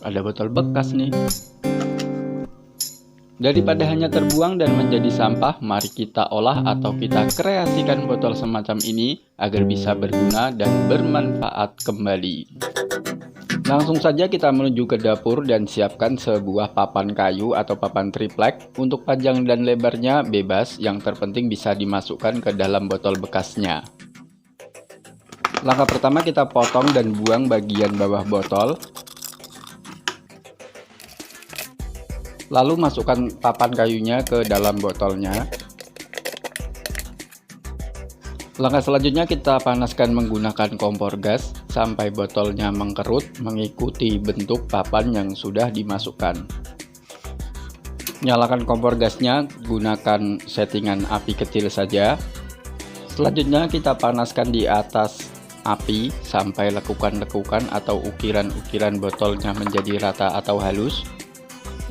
Ada botol bekas nih. Daripada hanya terbuang dan menjadi sampah, mari kita olah atau kita kreasikan botol semacam ini agar bisa berguna dan bermanfaat kembali. Langsung saja kita menuju ke dapur dan siapkan sebuah papan kayu atau papan triplek. Untuk panjang dan lebarnya bebas, yang terpenting bisa dimasukkan ke dalam botol bekasnya. Langkah pertama, kita potong dan buang bagian bawah botol. Lalu masukkan papan kayunya ke dalam botolnya. Langkah selanjutnya kita panaskan menggunakan kompor gas sampai botolnya mengkerut mengikuti bentuk papan yang sudah dimasukkan. Nyalakan kompor gasnya, gunakan settingan api kecil saja. Selanjutnya kita panaskan di atas api sampai lekukan-lekukan atau ukiran-ukiran botolnya menjadi rata atau halus.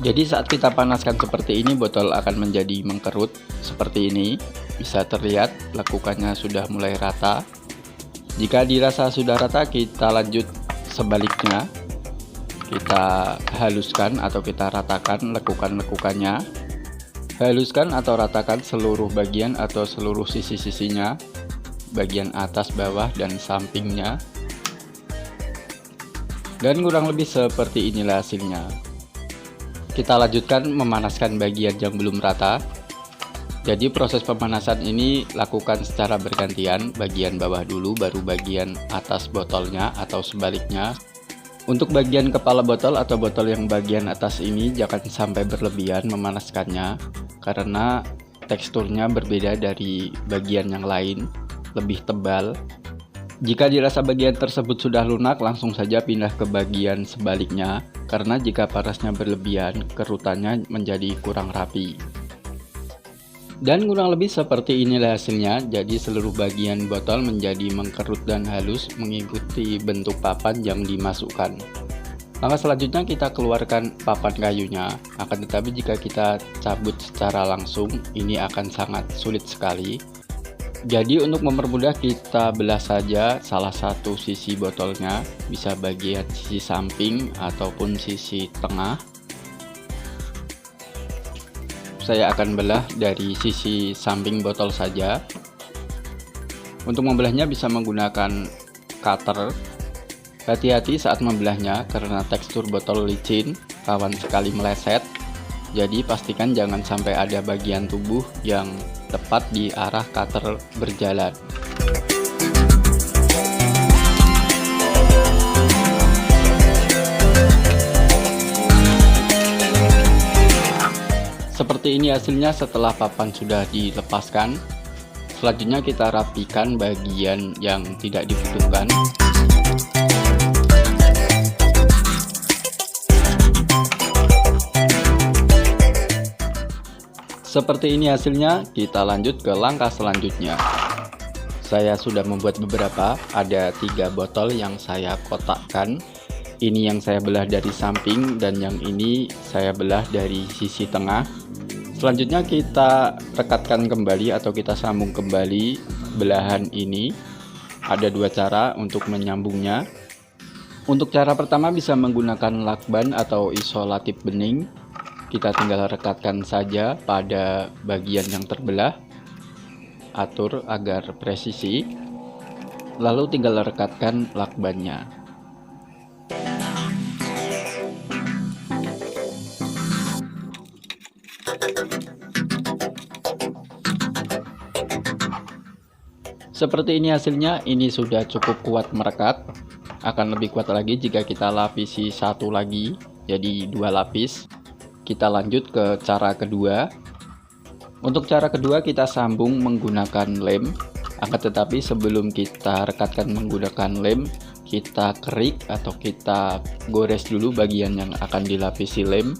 Jadi saat kita panaskan seperti ini, botol akan menjadi mengkerut seperti ini. Bisa terlihat lekukannya sudah mulai rata. Jika dirasa sudah rata, kita lanjut sebaliknya. Kita haluskan atau kita ratakan lekukan-lekukannya. Haluskan atau ratakan seluruh bagian atau seluruh sisi-sisinya, bagian atas, bawah, dan sampingnya. Dan kurang lebih seperti inilah hasilnya. Kita lanjutkan memanaskan bagian yang belum rata. Jadi proses pemanasan ini lakukan secara bergantian, bagian bawah dulu baru bagian atas botolnya atau sebaliknya. Untuk bagian kepala botol atau botol yang bagian atas ini jangan sampai berlebihan memanaskannya, karena teksturnya berbeda dari bagian yang lain, lebih tebal. Jika dirasa bagian tersebut sudah lunak, langsung saja pindah ke bagian sebaliknya, karena jika panasnya berlebihan, kerutannya menjadi kurang rapi. Dan kurang lebih seperti inilah hasilnya, jadi seluruh bagian botol menjadi mengkerut dan halus mengikuti bentuk papan yang dimasukkan. Langkah selanjutnya kita keluarkan papan kayunya, akan tetapi jika kita cabut secara langsung, ini akan sangat sulit sekali. Jadi untuk mempermudah, kita belah saja salah satu sisi botolnya, bisa bagian sisi samping ataupun sisi tengah. Saya akan belah dari sisi samping botol saja. Untuk membelahnya bisa menggunakan cutter. Hati-hati saat membelahnya karena tekstur botol licin, rawan sekali meleset. Jadi pastikan jangan sampai ada bagian tubuh yang tepat di arah cutter berjalan. Seperti ini hasilnya setelah papan sudah dilepaskan. Selanjutnya kita rapikan bagian yang tidak dibutuhkan. Seperti ini hasilnya, kita lanjut ke langkah selanjutnya. Saya sudah membuat beberapa, ada 3 botol yang saya kotakkan. Ini yang saya belah dari samping dan yang ini saya belah dari sisi tengah. Selanjutnya kita rekatkan kembali atau kita sambung kembali belahan ini. Ada 2 cara untuk menyambungnya. Untuk cara pertama bisa menggunakan lakban atau isolatif bening. Kita tinggal rekatkan saja pada bagian yang terbelah, atur agar presisi, lalu tinggal rekatkan lakbannya. Seperti ini hasilnya, ini sudah cukup kuat merekat. Akan lebih kuat lagi jika kita lapisi satu lagi, jadi 2 lapis. Kita lanjut ke cara kedua. Untuk cara kedua kita sambung menggunakan lem. Akan tetapi sebelum kita rekatkan menggunakan lem, kita kerik atau kita gores dulu bagian yang akan dilapisi lem.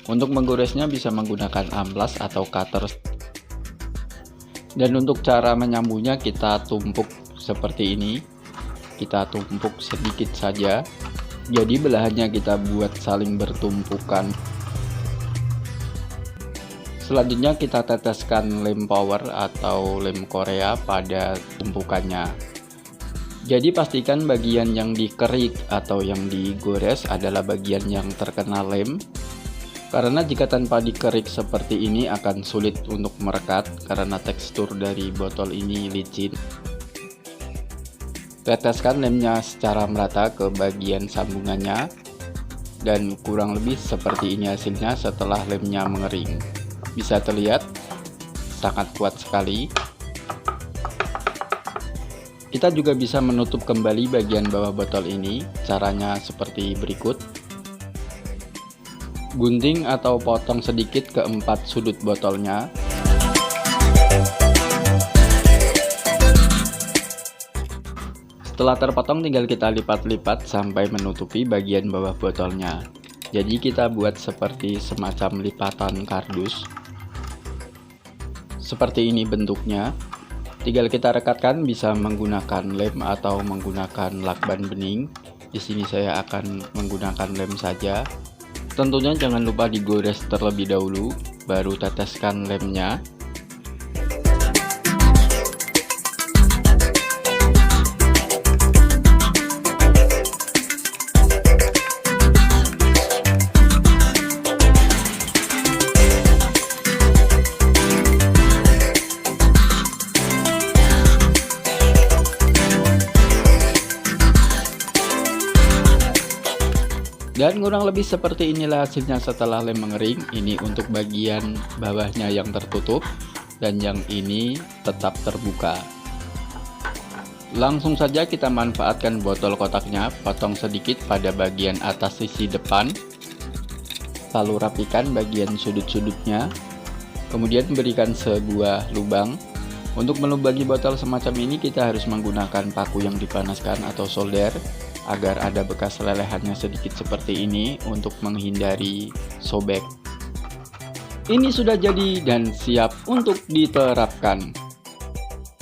Untuk menggoresnya bisa menggunakan amplas atau cutter. Dan untuk cara menyambungnya kita tumpuk seperti ini. Kita tumpuk sedikit saja. Jadi belahannya kita buat saling bertumpukan. Selanjutnya kita teteskan lem power atau lem Korea pada tumpukannya. Jadi pastikan bagian yang dikerik atau yang digores adalah bagian yang terkena lem, karena jika tanpa dikerik seperti ini akan sulit untuk merekat karena tekstur dari botol ini licin. Teteskan lemnya secara merata ke bagian sambungannya, dan kurang lebih seperti ini hasilnya setelah lemnya mengering. Bisa terlihat sangat kuat sekali. Kita juga bisa menutup kembali bagian bawah botol ini. Caranya seperti berikut. Gunting atau potong sedikit ke 4 sudut botolnya. Setelah terpotong tinggal kita lipat-lipat sampai menutupi bagian bawah botolnya. Jadi kita buat seperti semacam lipatan kardus. Seperti ini bentuknya. Tinggal kita rekatkan, bisa menggunakan lem atau menggunakan lakban bening. Di sini saya akan menggunakan lem saja. Tentunya jangan lupa digores terlebih dahulu, baru teteskan lemnya. Dan kurang lebih seperti inilah hasilnya setelah lem mengering. Ini untuk bagian bawahnya yang tertutup, dan yang ini tetap terbuka. Langsung saja kita manfaatkan botol kotaknya, potong sedikit pada bagian atas sisi depan, lalu rapikan bagian sudut-sudutnya, kemudian berikan sebuah lubang. Untuk melubangi botol semacam ini kita harus menggunakan paku yang dipanaskan atau solder, agar ada bekas lelehannya sedikit seperti ini untuk menghindari sobek. Ini sudah jadi dan siap untuk diterapkan.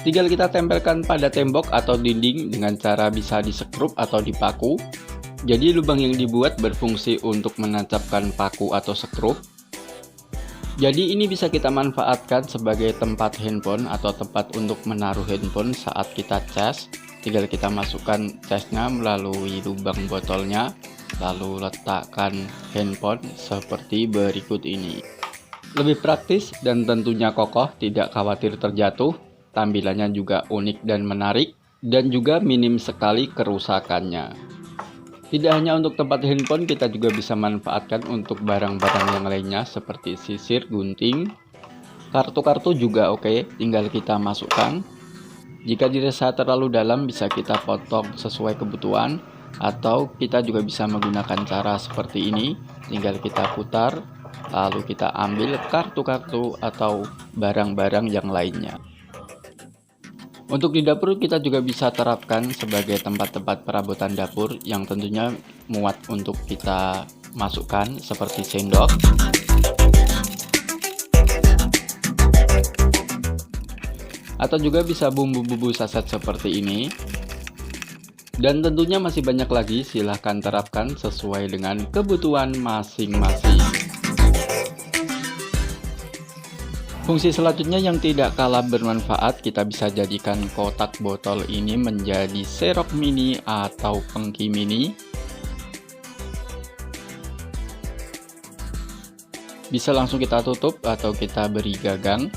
Tinggal kita tempelkan pada tembok atau dinding dengan cara bisa disekrup atau dipaku. Jadi lubang yang dibuat berfungsi untuk menancapkan paku atau sekrup. Jadi ini bisa kita manfaatkan sebagai tempat handphone atau tempat untuk menaruh handphone saat kita cas. Tinggal kita masukkan casnya melalui lubang botolnya, lalu letakkan handphone seperti berikut ini. Lebih praktis dan tentunya kokoh, tidak khawatir terjatuh. Tampilannya juga unik dan menarik, dan juga minim sekali kerusakannya. Tidak hanya untuk tempat handphone, kita juga bisa manfaatkan untuk barang-barang yang lainnya seperti sisir, gunting, kartu-kartu juga oke, tinggal kita masukkan. Jika dirasa terlalu dalam bisa kita potong sesuai kebutuhan, atau kita juga bisa menggunakan cara seperti ini. Tinggal kita putar, lalu kita ambil kartu-kartu atau barang-barang yang lainnya. Untuk di dapur kita juga bisa terapkan sebagai tempat-tempat perabotan dapur yang tentunya muat untuk kita masukkan seperti sendok, atau juga bisa bumbu-bumbu saset seperti ini. Dan tentunya masih banyak lagi, silahkan terapkan sesuai dengan kebutuhan masing-masing. Fungsi selanjutnya yang tidak kalah bermanfaat, kita bisa jadikan kotak botol ini menjadi serok mini atau pengki mini. Bisa langsung kita tutup atau kita beri gagang,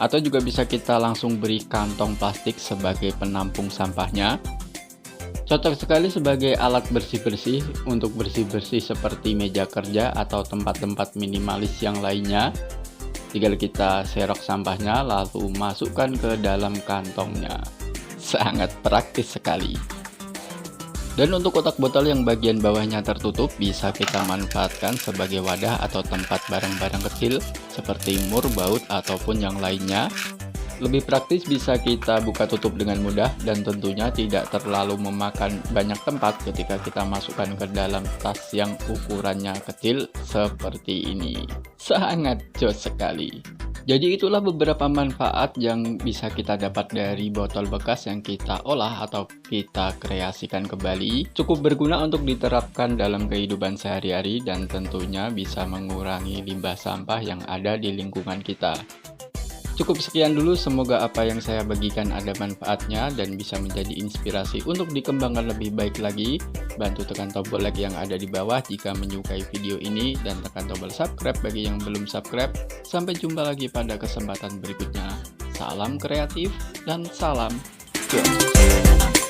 atau juga bisa kita langsung beri kantong plastik sebagai penampung sampahnya. Cocok sekali sebagai alat bersih-bersih untuk bersih-bersih seperti meja kerja atau tempat-tempat minimalis yang lainnya. Tinggal kita serok sampahnya lalu masukkan ke dalam kantongnya. Sangat praktis sekali. Dan untuk kotak botol yang bagian bawahnya tertutup bisa kita manfaatkan sebagai wadah atau tempat barang-barang kecil seperti mur, baut, ataupun yang lainnya. Lebih praktis bisa kita buka tutup dengan mudah dan tentunya tidak terlalu memakan banyak tempat ketika kita masukkan ke dalam tas yang ukurannya kecil seperti ini. Sangat jos sekali. Jadi itulah beberapa manfaat yang bisa kita dapat dari botol bekas yang kita olah atau kita kreasikan kembali. Cukup berguna untuk diterapkan dalam kehidupan sehari-hari dan tentunya bisa mengurangi limbah sampah yang ada di lingkungan kita. Cukup sekian dulu, semoga apa yang saya bagikan ada manfaatnya dan bisa menjadi inspirasi untuk dikembangkan lebih baik lagi. Bantu tekan tombol like yang ada di bawah jika menyukai video ini dan tekan tombol subscribe bagi yang belum subscribe. Sampai jumpa lagi pada kesempatan berikutnya. Salam kreatif dan salam cuan.